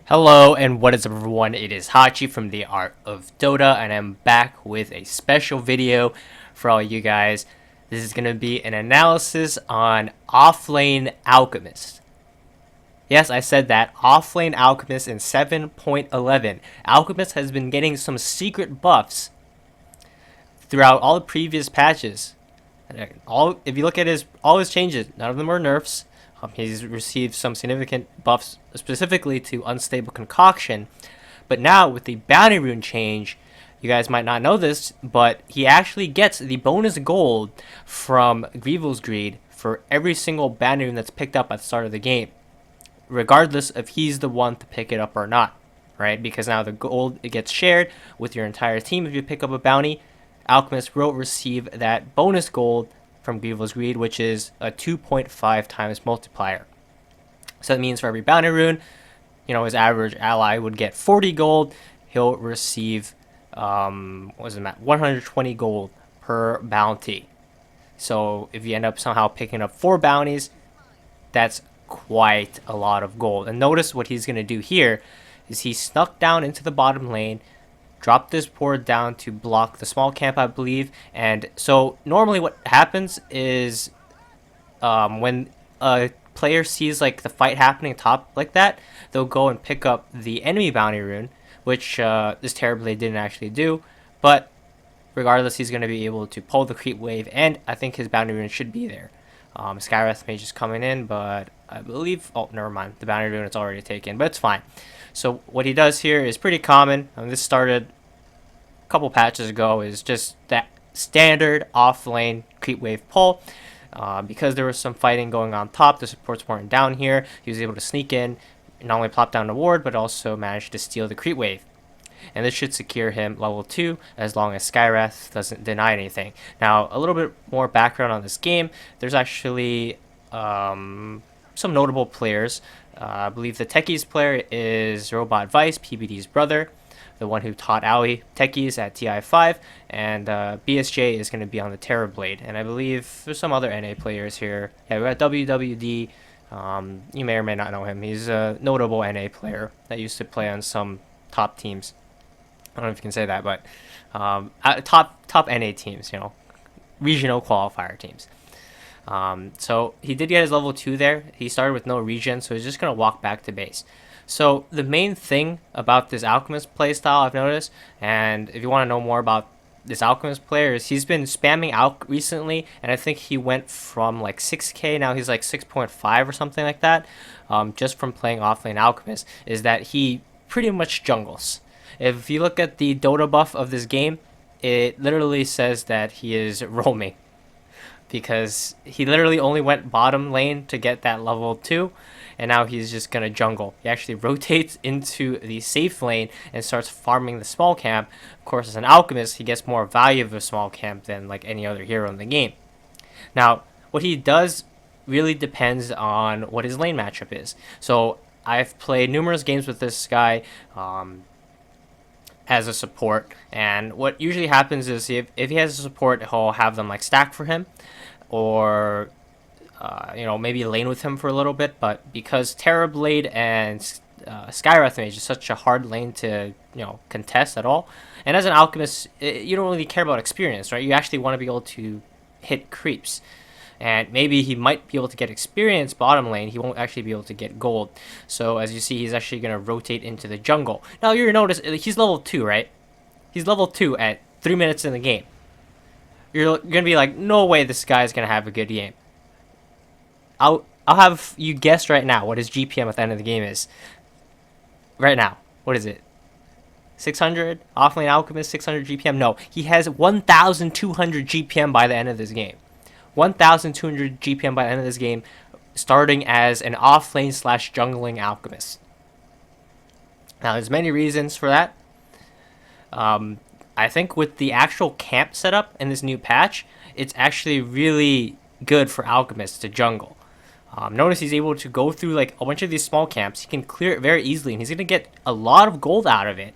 Hello and what is up everyone, it is Hachi from the Art of Dota and I'm back with a special video for all you guys. This is going to be an analysis on Offlane Alchemist. Yes, I said that, Offlane Alchemist in 7.11. Alchemist has been getting some secret buffs throughout all the previous patches. If you look at all his changes, none of them are nerfs. He's received some significant buffs specifically to Unstable Concoction. But now with the Bounty Rune change, you guys might not know this, but he actually gets the bonus gold from Grievel's Greed for every single Bounty Rune that's picked up at the start of the game, regardless if he's the one to pick it up or not, right? Because now the gold, it gets shared with your entire team if you pick up a bounty. Alchemist will receive that bonus gold from Grievel's Greed, which is a 2.5 times multiplier. So that means for every bounty rune, his average ally would get 40 gold. He'll receive, 120 gold per bounty. So if you end up somehow picking up 4 bounties, that's quite a lot of gold. And notice what he's going to do here is he snuck down into the bottom lane, drop this board down to block the small camp, I believe. And so normally what happens is when a player sees like the fight happening top like that, they'll go and pick up the enemy bounty rune, which this Terrorblade didn't actually do. But regardless, he's going to be able to pull the creep wave, and I think his bounty rune should be there. Skywrath Mage is coming in, but I believe... Oh, never mind. The bounty rune is already taken, but it's fine. So what he does here is pretty common. This started a couple patches ago. Is just that standard off-lane creep wave pull. Because there was some fighting going on top, the supports weren't down here. He was able to sneak in, not only plop down the ward, but also managed to steal the creep wave. And this should secure him level 2 as long as Skywrath doesn't deny anything. Now, a little bit more background on this game. There's actually some notable players. I believe the Techies player is RobotVice, PBD's brother, the one who taught Aoi Techies at TI5, and BSJ is going to be on the Terrorblade. And I believe there's some other NA players here. Yeah, we got WWD. You may or may not know him. He's a notable NA player that used to play on some top teams. I don't know if you can say that, but top NA teams, regional qualifier teams. So he did get his level 2 there. He started with no regen, so he's just going to walk back to base. So the main thing about this Alchemist playstyle I've noticed, and if you want to know more about this Alchemist player, is he's been spamming Alch recently, and I think he went from like 6k, now he's like 6.5 or something like that, just from playing offlane Alchemist, is that he pretty much jungles. If you look at the Dota buff of this game, it literally says that he is roaming, because he literally only went bottom lane to get that level 2, and now he's just gonna jungle. He actually rotates into the safe lane and starts farming the small camp. Of course, as an Alchemist, he gets more value of a small camp than like any other hero in the game. Now, what he does really depends on what his lane matchup is. So I've played numerous games with this guy as a support, and what usually happens is if he has a support, he'll have them like stack for him, or maybe lane with him for a little bit. But because Terrorblade and Skywrath Mage is such a hard lane to contest at all, and as an Alchemist, you don't really care about experience, right? You actually want to be able to hit creeps, and maybe he might be able to get experience bottom lane. He won't actually be able to get gold. So as you see, he's actually going to rotate into the jungle. Now you're notice he's level 2, right? He's level 2 at 3 minutes in the game. You're going to be like, no way this guy's going to have a good game. I'll have you guess right now what his GPM at the end of the game is. Right now. What is it? 600? Offlane Alchemist, 600 GPM? No, he has 1,200 GPM by the end of this game. 1,200 GPM by the end of this game, starting as an offlane / jungling Alchemist. Now, there's many reasons for that. I think with the actual camp setup in this new patch, it's actually really good for Alchemists to jungle. Notice he's able to go through like a bunch of these small camps. He can clear it very easily, and he's going to get a lot of gold out of it.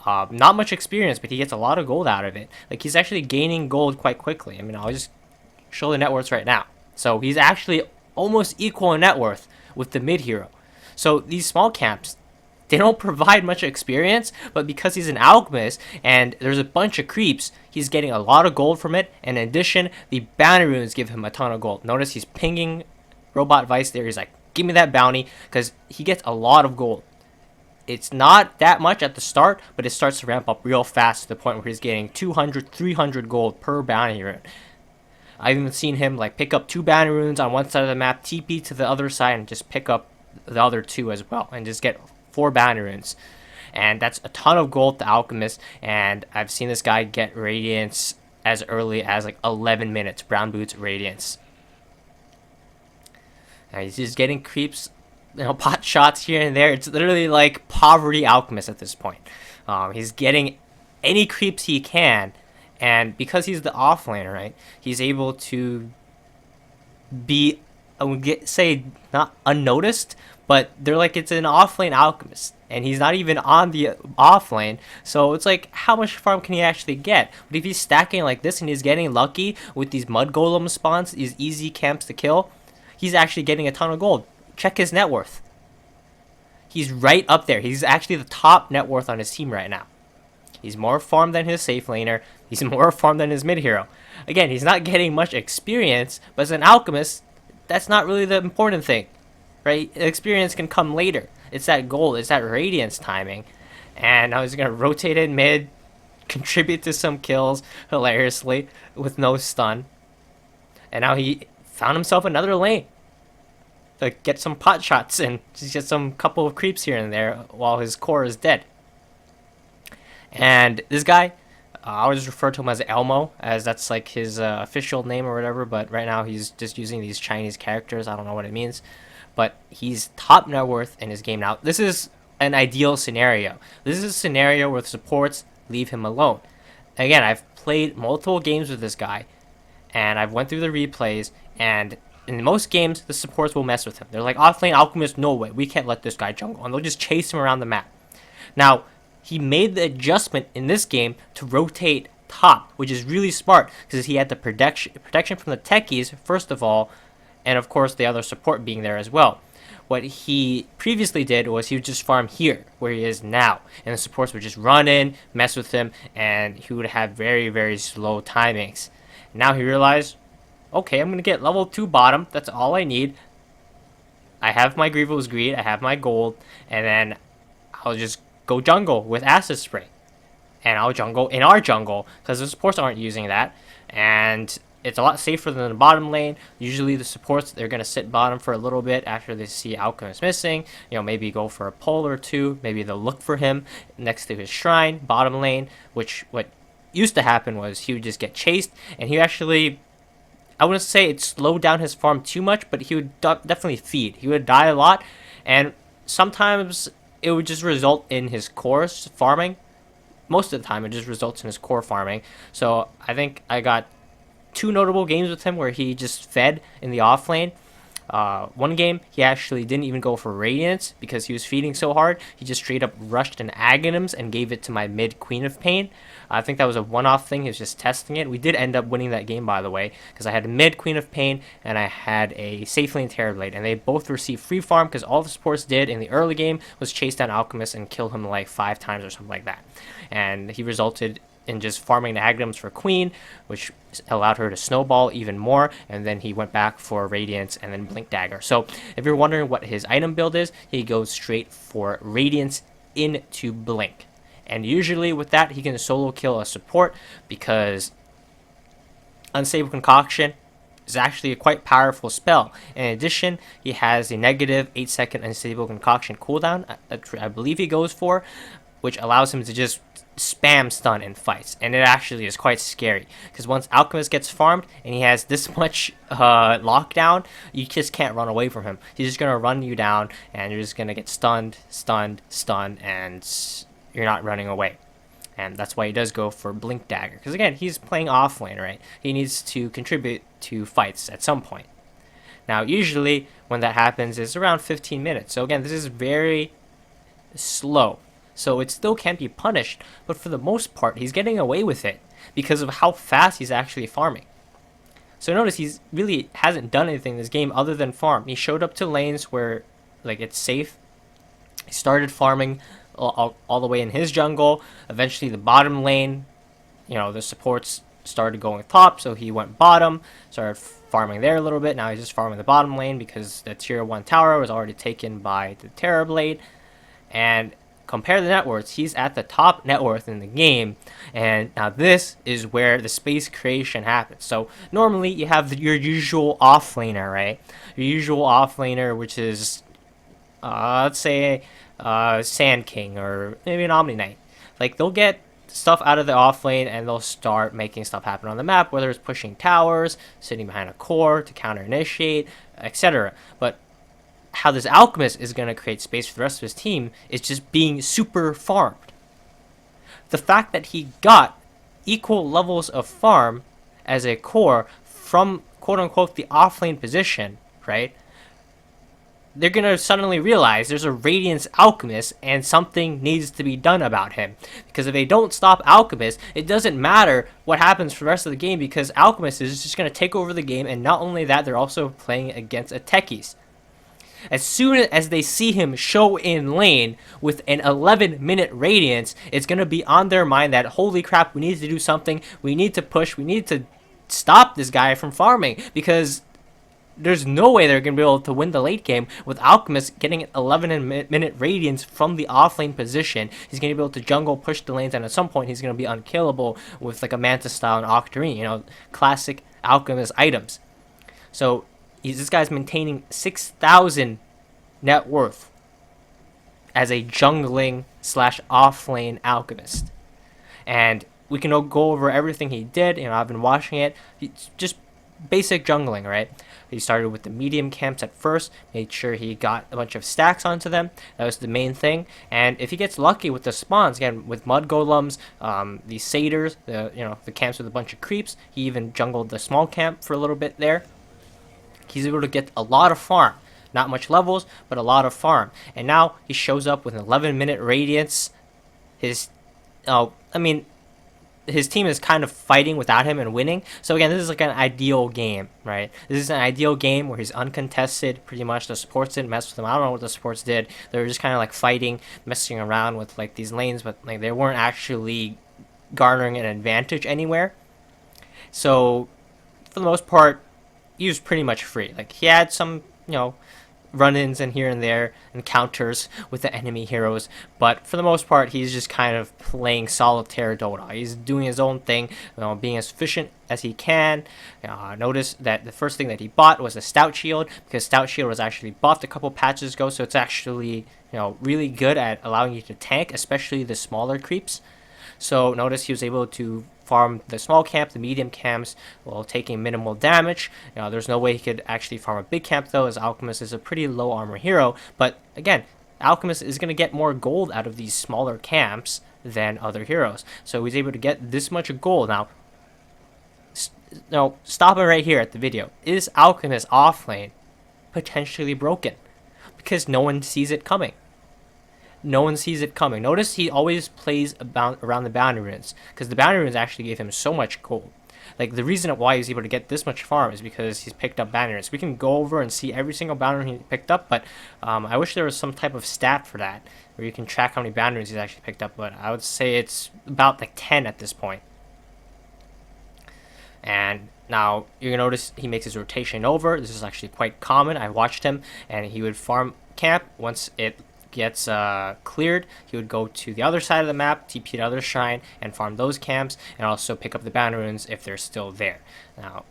Not much experience, but he gets a lot of gold out of it. Like, he's actually gaining gold quite quickly. I mean, I'll just show the net worths right now. So he's actually almost equal in net worth with the mid hero. So these small camps, They don't provide much experience, but because he's an alchemist and there's a bunch of creeps, he's getting a lot of gold from it. And in addition, the bounty runes give him a ton of gold. Notice he's pinging RobotVice there. He's like, give me that bounty, because he gets a lot of gold. It's not that much at the start, but it starts to ramp up real fast to the point where he's getting 200, 300 gold per bounty rune. I've even seen him like pick up 2 bounty runes on one side of the map, TP to the other side, and just pick up the other 2 as well, and just get 4 bounty runes. And that's a ton of gold to Alchemist, and I've seen this guy get Radiance as early as like 11 minutes, Brown Boots Radiance. And he's just getting creeps, pot shots here and there. It's literally like poverty Alchemist at this point. He's getting any creeps he can, and because he's the offlaner, right, he's able to be, I would say, not unnoticed, but they're like, it's an offlane Alchemist, and he's not even on the offlane, so it's like, how much farm can he actually get? But if he's stacking like this and he's getting lucky with these mud golem spawns, these easy camps to kill, he's actually getting a ton of gold. Check his net worth. He's right up there. He's actually the top net worth on his team right now. He's more farmed than his safe laner. He's more farmed than his mid hero. Again, he's not getting much experience, but as an alchemist, that's not really the important thing, right? Experience can come later. It's that gold. It's that Radiance timing. And now he's going to rotate in mid, contribute to some kills, hilariously, with no stun. And now he found himself another lane. Get some pot shots and just get some couple of creeps here and there while his core is dead. And this guy, I always refer to him as Elmo, as that's like his official name or whatever, but right now he's just using these Chinese characters. I don't know what it means, but he's top net worth in his game now. This is an ideal scenario. This is a scenario where the supports leave him alone. Again, I've played multiple games with this guy, and I've went through the replays, and in most games, the supports will mess with him. They're like, offlane Alchemist, no way, we can't let this guy jungle. And they'll just chase him around the map. Now, he made the adjustment in this game to rotate top, which is really smart, because he had the protection from the techies, first of all, and of course the other support being there as well. What he previously did was he would just farm here, where he is now, and the supports would just run in, mess with him, and he would have very, very slow timings. Now he realized, okay, I'm going to get level 2 bottom. That's all I need. I have my Grievous Greed. I have my gold. And then I'll just go jungle with Acid Spray. And I'll jungle in our jungle, because the supports aren't using that. And it's a lot safer than the bottom lane. Usually the supports, they're going to sit bottom for a little bit after they see Alchemist missing. You know, maybe go for a pull or 2. Maybe they'll look for him next to his shrine, bottom lane. Which, what used to happen was he would just get chased. And he actually, I wouldn't say it slowed down his farm too much, but he would definitely feed. He would die a lot, and sometimes it would just result in his core farming. Most of the time, it just results in his core farming. So I think I got 2 notable games with him where he just fed in the off lane. One game, he actually didn't even go for Radiance because he was feeding so hard. He just straight up rushed an Aghanim's and gave it to my mid Queen of Pain. I think that was a one-off thing. He was just testing it. We did end up winning that game, by the way, because I had a mid Queen of Pain and I had a safe lane Terrorblade, and they both received free farm because all the supports did in the early game was chase down Alchemist and kill him like 5 times or something like that. And he resulted in just farming the Aghanim's for Queen, which allowed her to snowball even more, and then he went back for Radiance and then Blink Dagger. So if you're wondering what his item build is, he goes straight for Radiance into Blink. And usually with that, he can solo kill a support because Unstable Concoction is actually a quite powerful spell. In addition, he has a negative 8-second Unstable Concoction cooldown, I believe he goes for, which allows him to just spam stun in fights. And it actually is quite scary, because once Alchemist gets farmed and he has this much lockdown, you just can't run away from him. He's just going to run you down, and you're just going to get stunned, and you're not running away. And that's why he does go for Blink Dagger, because again, he's playing offlane, right? He needs to contribute to fights at some point. Now, usually when that happens is around 15 minutes. So again, this is very slow. So it still can't be punished, but for the most part, he's getting away with it because of how fast he's actually farming. So notice he's really hasn't done anything in this game other than farm. He showed up to lanes where like it's safe. He started farming all the way in his jungle. Eventually, the bottom lane, the supports started going top, so he went bottom, started farming there a little bit. Now he's just farming the bottom lane because the tier 1 tower was already taken by the Terrorblade. And compare the net worths, he's at the top net worth in the game. And now this is where the space creation happens. So normally you have your usual offlaner, right? Your usual offlaner, which is, let's say, Sand King or maybe an Omni Knight. Like, they'll get stuff out of the offlane and they'll start making stuff happen on the map, whether it's pushing towers, sitting behind a core to counter initiate, etc. But how this Alchemist is going to create space for the rest of his team is just being super farmed. The fact that he got equal levels of farm as a core from quote-unquote the offlane position, right? They're going to suddenly realize there's a Radiance Alchemist and something needs to be done about him. Because if they don't stop Alchemist, it doesn't matter what happens for the rest of the game, because Alchemist is just going to take over the game. And not only that, they're also playing against a techies. As soon as they see him show in lane with an 11-minute Radiance, it's going to be on their mind that, holy crap, we need to do something. We need to push. We need to stop this guy from farming, because there's no way they're going to be able to win the late game with Alchemist getting an 11-minute Radiance from the offlane position. He's going to be able to jungle, push the lanes, and at some point he's going to be unkillable with like a Manta style and Octarine, classic Alchemist items. So this guy's maintaining 6,000 net worth as a jungling / offlane Alchemist. And we can go over everything he did. I've been watching it. It's just basic jungling, right? He started with the medium camps at first, made sure he got a bunch of stacks onto them. That was the main thing. And if he gets lucky with the spawns, again, with mud golems, the satyrs, the camps with a bunch of creeps, he even jungled the small camp for a little bit there. He's able to get a lot of farm. Not much levels, but a lot of farm. And now he shows up with an 11-minute Radiance. His team is kind of fighting without him and winning. So again, this is like an ideal game, right? This is an ideal game where he's uncontested. Pretty much the supports didn't mess with him. I don't know what the supports did. They were just kind of like fighting, messing around with like these lanes, but like they weren't actually garnering an advantage anywhere. So for the most part, he was pretty much free. Like, he had some, run-ins and here and there, encounters with the enemy heroes, but for the most part, he's just kind of playing solitaire Dota. He's doing his own thing, being as efficient as he can. Notice that the first thing that he bought was a Stout Shield, because Stout Shield was actually buffed a couple patches ago, so it's actually, really good at allowing you to tank, especially the smaller creeps. So notice he was able to farm the small camp, the medium camps, while taking minimal damage. There's no way he could actually farm a big camp, though, as Alchemist is a pretty low armor hero. But again, Alchemist is going to get more gold out of these smaller camps than other heroes. So he's able to get this much gold. Now, stop it right here at the video. Is Alchemist offlane potentially broken? Because no one sees it coming. No one sees it coming. Notice he always plays around the boundary runes, because the boundary runes actually gave him so much gold. Like, the reason why he's able to get this much farm is because he's picked up boundary runes. We can go over and see every single boundary rune he picked up, but I wish there was some type of stat for that, where you can track how many boundary runes he's actually picked up, but I would say it's about like 10 at this point. And now you're going to notice he makes his rotation over. This is actually quite common. I watched him, and he would farm camp. Once it gets cleared, he would go to the other side of the map, TP to the other shrine, and farm those camps, and also pick up the boundary runes if they're still there. Now,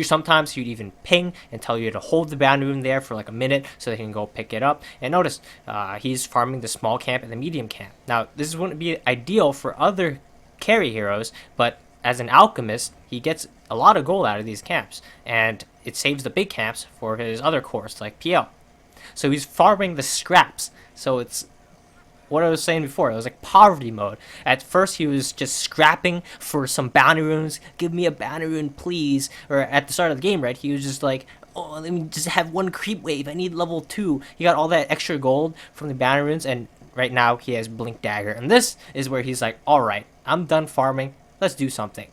sometimes he'd even ping and tell you to hold the boundary rune there for like a minute so they can go pick it up. And notice he's farming the small camp and the medium camp. Now, this wouldn't be ideal for other carry heroes, but as an Alchemist, he gets a lot of gold out of these camps, and it saves the big camps for his other cores like PL. So he's farming the scraps. So it's what I was saying before. It was like poverty mode. At first, he was just scrapping for some boundary runes. Give me a boundary rune, please. Or at the start of the game, right? He was just like, oh, let me just have one creep wave. I need level 2. He got all that extra gold from the boundary runes, and right now he has Blink Dagger. And this is where he's like, all right, I'm done farming. Let's do something.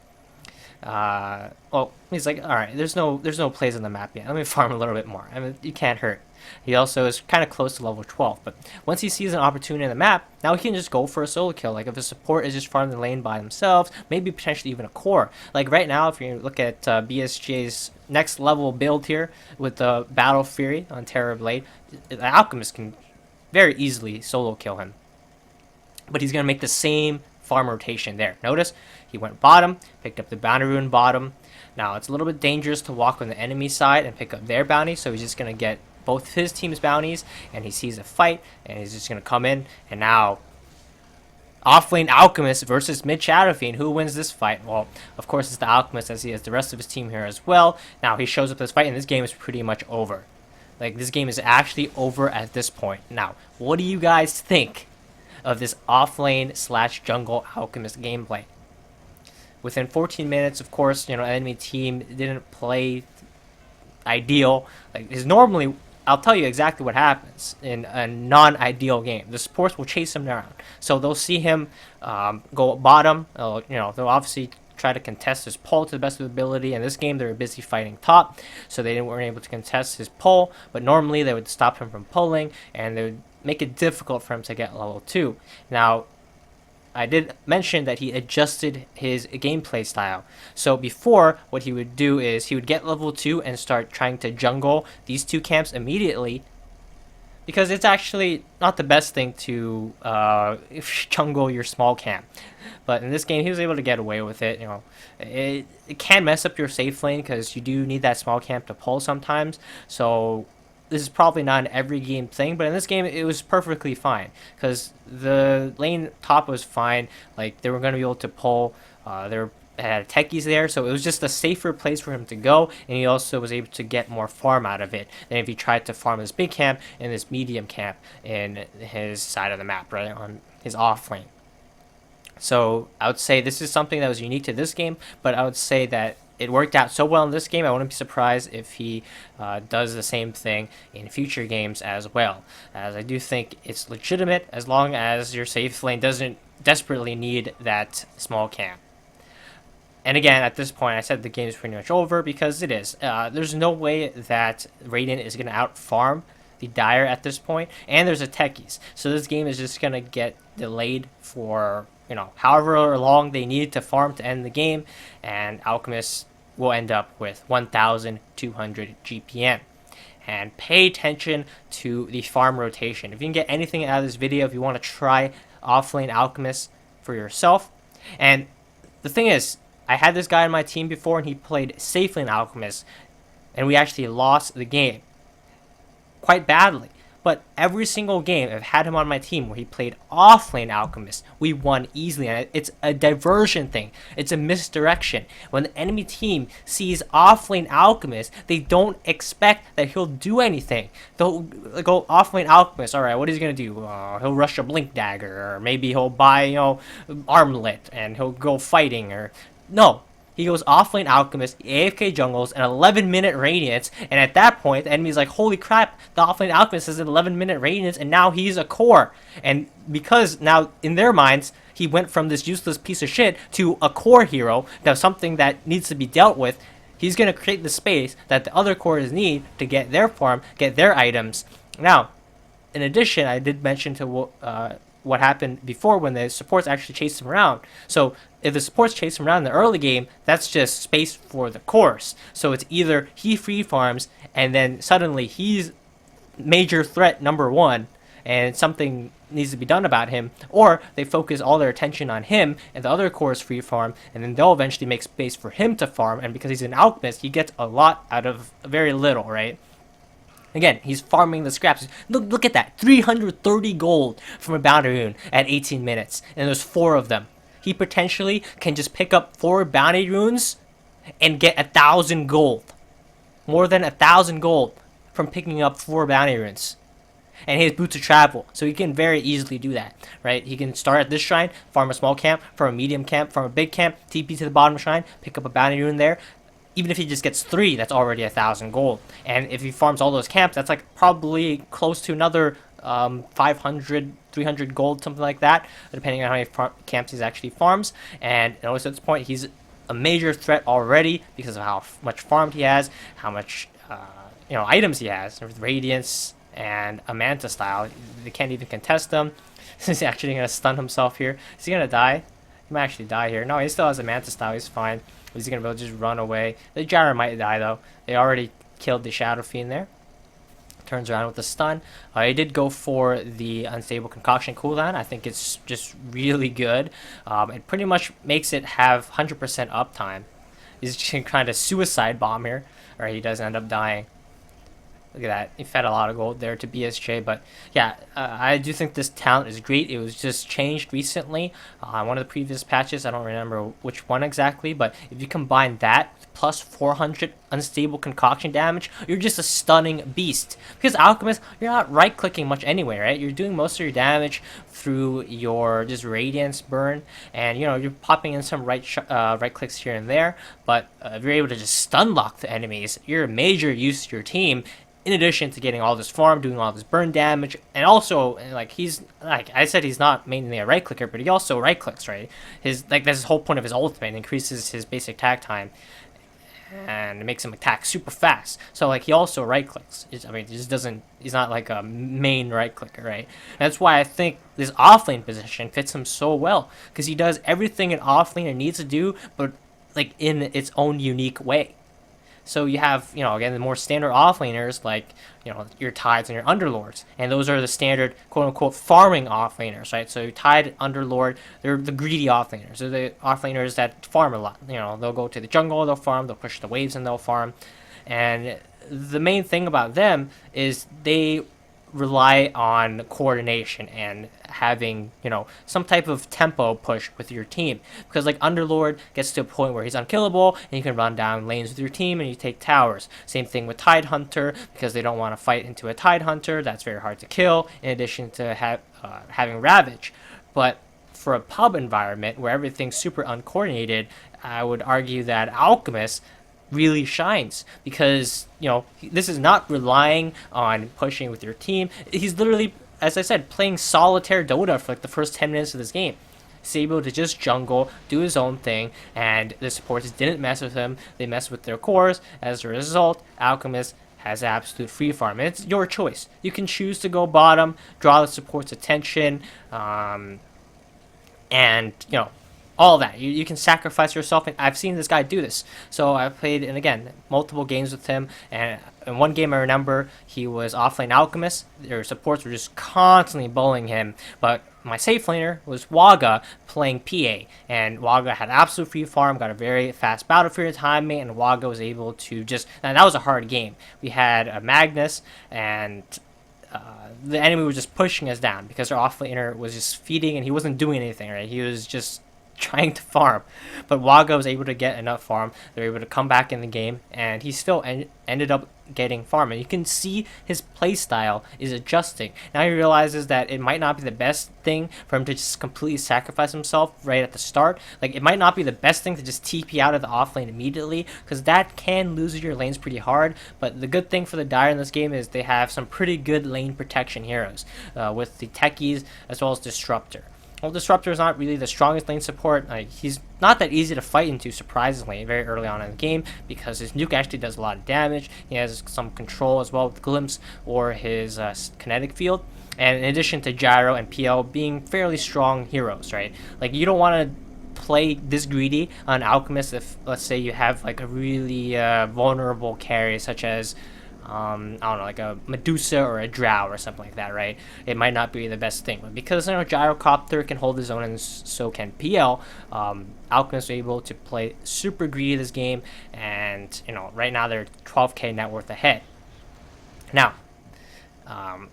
Well, he's like, all right, there's no plays on the map yet. Let me farm a little bit more. I mean, you can't hurt. He also is kind of close to level 12, but once he sees an opportunity in the map, now he can just go for a solo kill. Like if a support is just farming the lane by themselves, maybe potentially even a core. Like right now, if you look at BSJ's next level build here with the Battle Fury on Terror Blade, the Alchemist can very easily solo kill him. But he's going to make the same farm rotation there. Notice he went bottom, picked up the bounty rune bottom. Now it's a little bit dangerous to walk on the enemy side and pick up their bounty, so he's just going to get both his team's bounties, and he sees a fight, and he's just going to come in, and now Offlane Alchemist versus mid Shadow Fiend. Who wins this fight? Well, of course it's the Alchemist, as he has the rest of his team here as well. Now he shows up this fight, and this game is pretty much over. Like, this game is actually over at this point. Now, what do you guys think of this Offlane / jungle Alchemist gameplay? Within 14 minutes, of course, enemy team didn't play ideal. Like, is normally, I'll tell you exactly what happens in a non-ideal game. The supports will chase him around, so they'll see him go bottom. They'll obviously try to contest his pull to the best of their ability. In this game, they were busy fighting top, so they weren't able to contest his pull. But normally, they would stop him from pulling, and they would make it difficult for him to get level 2. Now, I did mention that he adjusted his gameplay style. So before, what he would do is he would get level 2 and start trying to jungle these two camps immediately, because it's actually not the best thing to jungle your small camp. But in this game, he was able to get away with it. It can mess up your safe lane, because you do need that small camp to pull sometimes. So this is probably not an every game thing, but in this game it was perfectly fine, because the lane top was fine. Like, they were going to be able to pull. They had techies there, so it was just a safer place for him to go, and he also was able to get more farm out of it than if he tried to farm this big camp and this medium camp in his side of the map, right, on his off lane. So I would say this is something that was unique to this game, but I would say that it worked out so well in this game, I wouldn't be surprised if he does the same thing in future games as well, as I do think it's legitimate as long as your safe lane doesn't desperately need that small camp. And again, at this point, I said the game is pretty much over, because it is. There's no way that Radiant is going to out-farm the Dire at this point, and there's a techies. So this game is just going to get delayed for, however long they need to farm to end the game, and Alchemist will end up with 1,200 GPM. And pay attention to the farm rotation. If you can get anything out of this video, if you want to try Offlane Alchemist for yourself. And the thing is, I had this guy on my team before, and he played safe lane Alchemist, and we actually lost the game quite badly. But every single game I've had him on my team where he played Offlane Alchemist, we won easily. And it's a diversion thing. It's a misdirection. When the enemy team sees Offlane Alchemist, they don't expect that he'll do anything. They'll go Offlane Alchemist. All right, what is he gonna do? He'll rush a Blink Dagger, or maybe he'll buy Armlet and he'll go fighting. Or no. He goes Offlane Alchemist, AFK jungles, an 11-minute Radiance, and at that point, the enemy's like, holy crap, the Offlane Alchemist has an 11-minute Radiance, and now he's a core. And because now, in their minds, he went from this useless piece of shit to a core hero, now something that needs to be dealt with, he's going to create the space that the other cores need to get their farm, get their items. Now, in addition, I did mention to what happened before when the supports actually chased him around. So if the supports chase him around in the early game, that's just space for the cores. So it's either he free farms and then suddenly he's major threat number 1 and something needs to be done about him, or they focus all their attention on him and the other cores free farm, and then they'll eventually make space for him to farm, and because he's an Alchemist, he gets a lot out of very little, right? Again, he's farming the scraps. Look at that. 330 gold from a bounty rune at 18 minutes. And there's 4 of them. He potentially can just pick up 4 bounty runes and get 1,000 gold. More than 1,000 gold from picking up 4 bounty runes. And he has boots of travel, so he can very easily do that, right? He can start at this shrine, farm a small camp, farm a medium camp, farm a big camp, TP to the bottom shrine, pick up a bounty rune there. Even if he just gets 3, that's already 1,000 gold. And if he farms all those camps, that's like probably close to another 500, 300 gold, something like that, depending on how many camps he actually farms. And notice at this point, he's a major threat already because of how much farmed he has, how much items he has with Radiance and a Manta style. They can't even contest them. He's actually gonna stun himself here. Is he gonna die? He might actually die here. No, he still has a Manta style. He's fine. He's gonna be able to just run away. The Gyro might die though. They already killed the Shadow Fiend there. Turns around with the stun. I did go for the Unstable Concoction cooldown. I think it's just really good. It pretty much makes it have 100% uptime. He's just kind of suicide bomb here, or he does end up dying. Look at that. He fed a lot of gold there to BSJ. But yeah, I do think this talent is great. It was just changed recently. One of the previous patches, I don't remember which one exactly, but if you combine that plus 400 unstable concoction damage, you're just a stunning beast. Because Alchemist, you're not right clicking much anyway, right? You're doing most of your damage through your just Radiance burn, and you're popping in some right clicks here and there. But if you're able to just stun lock the enemies, you're a major use to your team. In addition to getting all this farm, doing all this burn damage, and also he's like I said, he's not mainly a right clicker, but he also right clicks, right? That's his whole point of his ultimate. It increases his basic attack time, and it makes him attack super fast. So he also right clicks. He just doesn't. He's not like a main right clicker, right? And that's why I think this offlane position fits him so well, because he does everything an offlaner needs to do, but in its own unique way. So you have, again, the more standard offlaners your Tides and your Underlords. And those are the standard, quote-unquote, farming offlaners, right? So Tide, Underlord, they're the greedy offlaners. They're the offlaners that farm a lot. They'll go to the jungle, they'll farm, they'll push the waves, and they'll farm. And the main thing about them is they rely on coordination and having some type of tempo push with your team, because Underlord gets to a point where he's unkillable and you can run down lanes with your team and you take towers. Same thing with Tide Hunter, because they don't want to fight into a Tide Hunter. That's very hard to kill, in addition to having Ravage. But for a pub environment where everything's super uncoordinated, I would argue that Alchemist really shines, because this is not relying on pushing with your team. He's literally, as I said, playing solitaire Dota for the first 10 minutes of this game. He's able to just jungle, do his own thing, and the supports didn't mess with him. They messed with their cores. As a result, Alchemist has absolute free farm, and it's your choice. You can choose to go bottom, draw the support's attention, and all that. You can sacrifice yourself, and I've seen this guy do this. So I've played, and again, multiple games with him, and in one game I remember he was offlane Alchemist. Their supports were just constantly bullying him, but my safe laner was Waga playing PA, and Waga had absolute free farm, got a very fast battlefield timing, and Waga was able to and that was a hard game. We had a Magnus, and the enemy was just pushing us down because our offlaner was just feeding, and he wasn't doing anything, right? He was just trying to farm, but Waga was able to get enough farm. They were able to come back in the game, and he still ended up getting farm. And you can see his play style is adjusting. Now he realizes that it might not be the best thing for him to just completely sacrifice himself right at the start. It might not be the best thing to just TP out of the offlane immediately, because that can lose your lanes pretty hard. But the good thing for the Dire in this game is they have some pretty good lane protection heroes with the Techies as well as Disruptor. Well, Disruptor is not really the strongest lane support. He's not that easy to fight into, surprisingly, very early on in the game, because his nuke actually does a lot of damage. He has some control as well with Glimpse or his kinetic field. And in addition to Gyro and PL being fairly strong heroes, right? You don't want to play this greedy on Alchemist if, let's say, you have a really vulnerable carry such as I don't know, a Medusa or a Drow or something like that, right? It might not be the best thing, but because Gyrocopter can hold his own, and so can PL, Alchemist was able to play super greedy this game, and right now they're 12k net worth ahead. Now,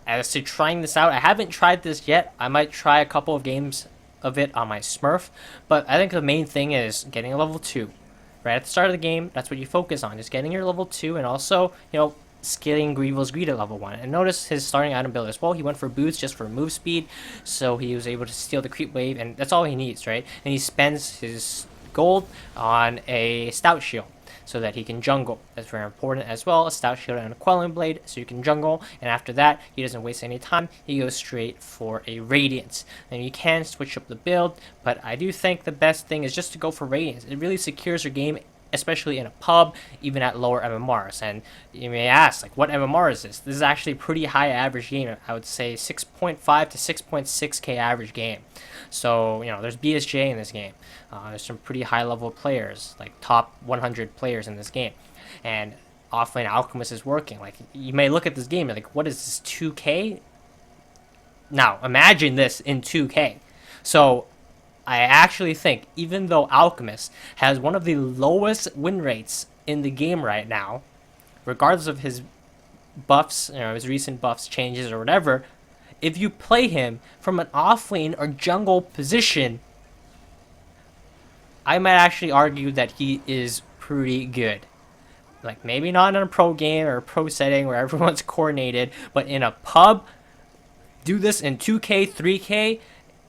as to trying this out, I haven't tried this yet. I might try a couple of games of it on my Smurf, but I think the main thing is getting a level 2. Right at the start of the game, that's what you focus on, just getting your level 2, and also, scaling Grievel's Greed at level 1. And notice his starting item build as well. He went for boots just for move speed, so he was able to steal the creep wave, and that's all he needs, right? And he spends his gold on a Stout Shield so that he can jungle. That's very important as well. A Stout Shield and a Quelling Blade so you can jungle, and after that, he doesn't waste any time. He goes straight for a Radiance. And you can switch up the build, but I do think the best thing is just to go for Radiance. It really secures your game especially in a pub, even at lower MMRs. And you may ask, like, what MMR is this? This is actually a pretty high average game. I would say 6.5 to 6.6k average game. So, you know, there's BSJ in this game. There's some pretty high level players, like top 100 players in this game. And Offlane Alchemist is working. Like, you may look at this game and like, what is this, 2k? Now, imagine this in 2k. So, I actually think, even though Alchemist has one of the lowest win rates in the game right now, regardless of his buffs, you know, his recent buffs, changes, or whatever, if you play him from an offlane or jungle position, I might actually argue that he is pretty good. Like, maybe not in a pro game or a pro setting where everyone's coordinated, but in a pub, do this in 2k, 3k.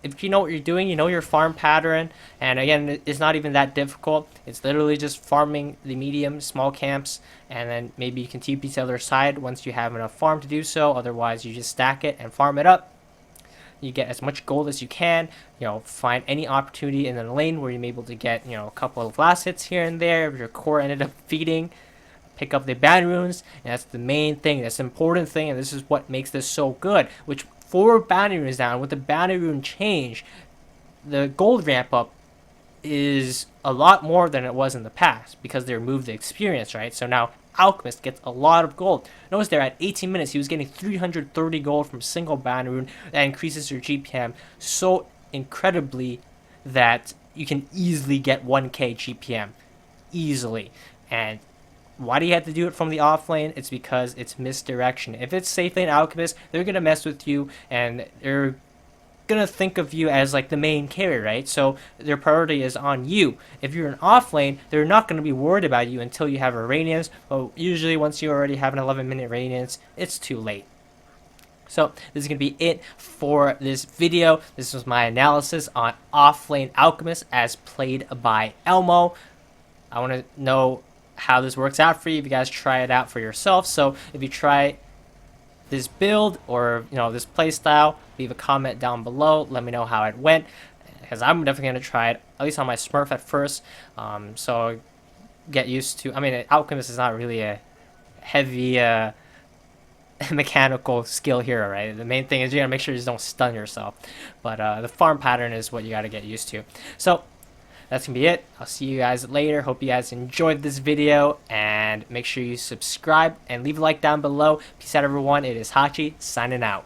If you know what you're doing, you know your farm pattern, and again, it's not even that difficult. It's literally just farming the medium, small camps, and then maybe you can TP to the other side once you have enough farm to do so. Otherwise, you just stack it and farm it up. You get as much gold as you can. You know, find any opportunity in the lane where you're able to get, you know, a couple of last hits here and there. If your core ended up feeding, pick up the ban runes, and that's the main thing. That's the important thing, and this is what makes this so good. Which 4 bounty runes down, with the bounty rune change, the gold ramp up is a lot more than it was in the past because they removed the experience, right? So now Alchemist gets a lot of gold. Notice there at 18 minutes he was getting 330 gold from single bounty rune. That increases your GPM so incredibly that you can easily get 1k GPM easily. And why do you have to do it from the offlane? It's because it's misdirection. If it's safe lane Alchemist, they're going to mess with you, and they're going to think of you as like the main carry, right? So their priority is on you. If you're an offlane, they're not going to be worried about you until you have a Radiance. But usually once you already have an 11-minute Radiance, it's too late. So this is going to be it for this video. This was my analysis on Offlane Alchemist as played by Elmo. I want to know how this works out for you if you guys try it out for yourself. So if you try this build or, you know, this play style, leave a comment down below. Let me know how it went, because I'm definitely going to try it, at least on my Smurf at first. So get used to, I mean, Alchemist is not really a heavy mechanical skill hero, right? The main thing is you got to make sure you just don't stun yourself. But the farm pattern is what you got to get used to. So that's going to be it. I'll see you guys later. Hope you guys enjoyed this video, and make sure you subscribe and leave a like down below. Peace out, everyone. It is Hachi signing out.